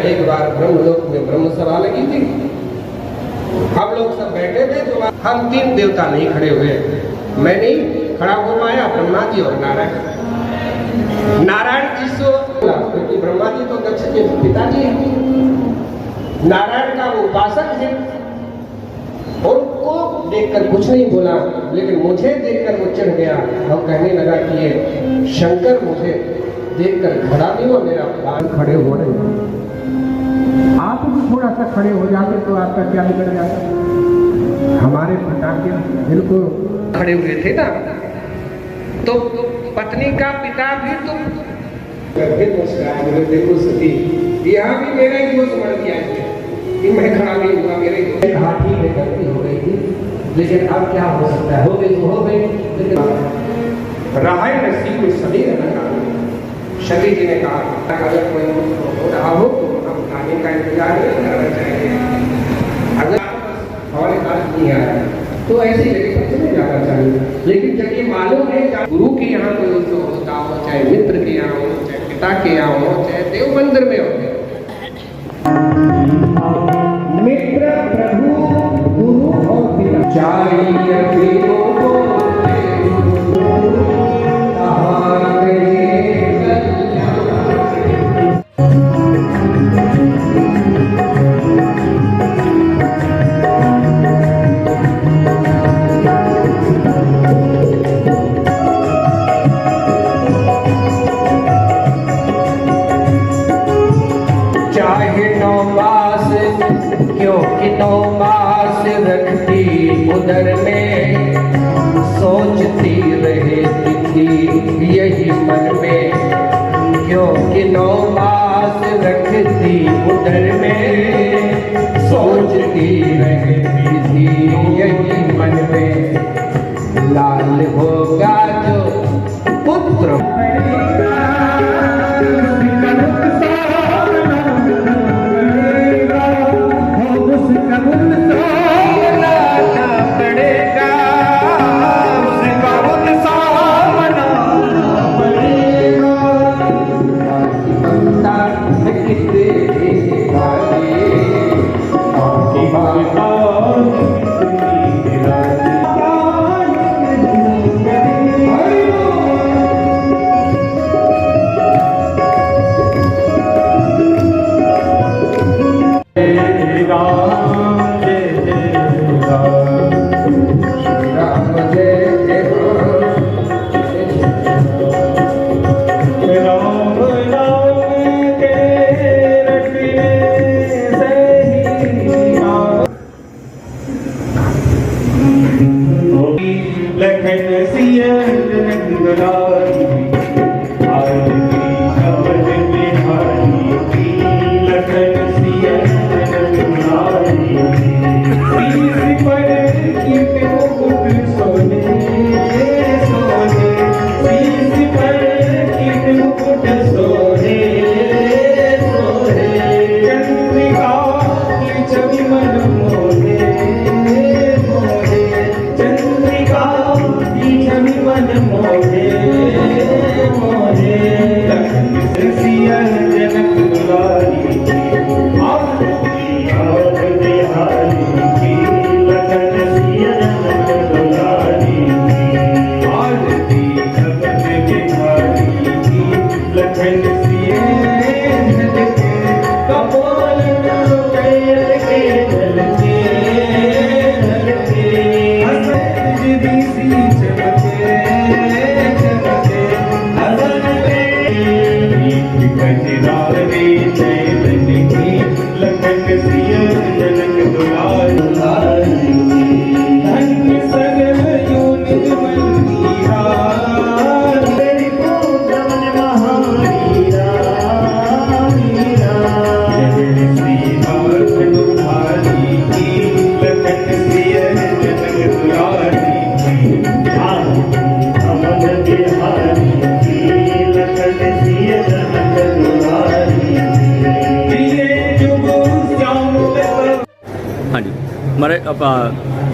एक बार ब्रह्मलोक में ब्रह्म सभा लगी थी। हम लोग सब बैठे थे तो हम तीन देवता नहीं खड़े हुए, मैं नहीं खड़ा हो पाया, ब्रह्मा जी और नारायण। नारायण जी से क्योंकि ब्रह्मा जी तो दक्ष के पिताजी हैं, नारायण का वो उपासक है, उनको देखकर कुछ नहीं बोला, लेकिन मुझे देखकर वो चिढ़ गया और कहने लगा कि ये शंकर मुझे देखकर खड़ा नहीं हो, मेरा प्राण खड़े हो रहे हैं। आप भी थोड़ा सा खड़े हो जाते तो आपका क्या बिगड़ जाता। हमारे पटाखे बिल्कुल खड़े हुए थे ना, तो पत्नी का पिता भी तो बिल्कुल सही, यहाँ भी मेरा ही दोस्त बढ़ गया कि मैं खड़ा नहीं हुआ, मेरे हाथी में गलती हो गई थी, लेकिन अब क्या हो सकता है, हो गई तो हो गई। रहा नसीब में सभी रहना। शबी जी ने कहा अगर कोई हो रहा हो तो हम गाने का इंतजार नहीं करना चाहिए, अगर हमारे पास नहीं आया तो ऐसे जगह चले जाना चाहिए। लेकिन जब ये मालूम है गुरु के यहाँ कोई उत्सव होता हो, चाहे मित्र के यहाँ हो, चाहे पिता के यहाँ हो, चाहे देव मंदिर में हो, मित्र प्रभु गुरु और पिता चाहिए उधर में सोचती रहे तिथि यही मन में, क्योंकि 9 मास रखती उधर में सोचती रहे तिथि यही मन में। लाल होगा जो पुत्र हमारे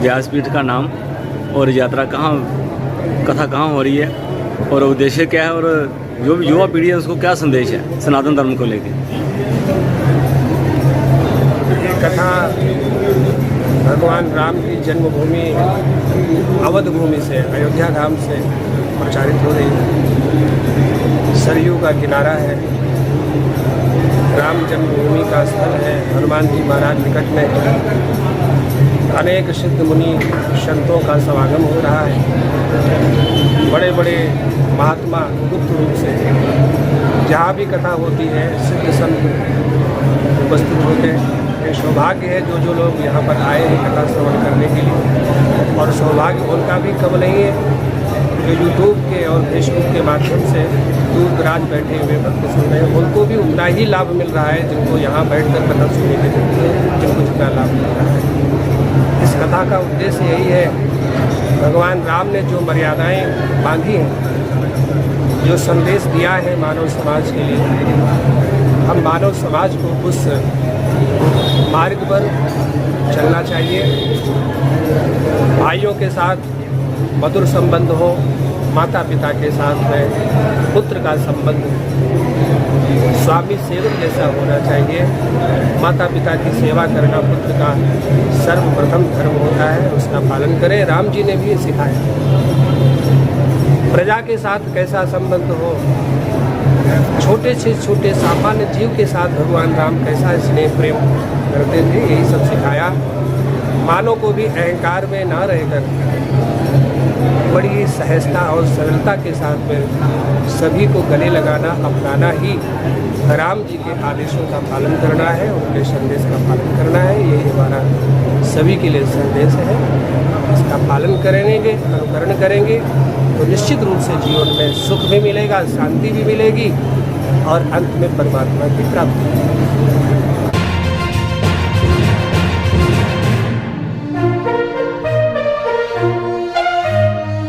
व्यासपीठ का नाम और यात्रा कहाँ, कथा कहाँ हो रही है और उद्देश्य क्या है, और जो युवा पीढ़ी है उसको क्या संदेश है सनातन धर्म को लेकर। कथा भगवान राम की जन्मभूमि अवध भूमि से, अयोध्या धाम से प्रचारित हो रही है। सरयू का किनारा है, राम जन्मभूमि का स्थल है, हनुमान जी महाराज निकट में है, अनेक सिद्ध मुनि संतों का समागम हो रहा है। बड़े बड़े महात्मा गुप्त रूप से जहाँ भी कथा होती है सिद्ध संत उपस्थित होते हैं। ये सौभाग्य है जो लोग यहाँ पर आए हैं कथा श्रवण करने के लिए, और सौभाग्य उनका भी कम नहीं है जो यूट्यूब के और फेसबुक के माध्यम से दूर दराज बैठे हुए भक्त सुन रहे हैं। उनको भी उतना ही लाभ मिल रहा है जिनको यहाँ बैठकर कथा सुनने के जिनको जितना लाभ मिल रहा है। इस कथा का उद्देश्य यही है, भगवान राम ने जो मर्यादाएं बांधी हैं, जो संदेश दिया है मानव समाज के लिए, हम मानव समाज को उस मार्ग पर चलना चाहिए। भाइयों के साथ मधुर संबंध हो, माता पिता के साथ में पुत्र का संबंध स्वामी सेवक जैसा होना चाहिए। माता पिता की सेवा करना पुत्र का सर्वप्रथम धर्म होता है, उसका पालन करें। राम जी ने भी सिखाया। प्रजा के साथ कैसा संबंध हो, छोटे से छोटे सामान्य जीव के साथ भगवान राम कैसा स्नेह प्रेम करते थे, यही सब सिखाया। मानव को भी अहंकार में ना रहकर बड़ी सहजता और सरलता के साथ में सभी को गले लगाना, अपनाना ही राम जी के आदेशों का पालन करना है, उनके संदेश का पालन करना है। यही हमारा सभी के लिए संदेश है। इसका पालन करेंगे, अनुकरण करेंगे तो निश्चित रूप से जीवन में सुख भी मिलेगा, शांति भी मिलेगी और अंत में परमात्मा की प्राप्ति।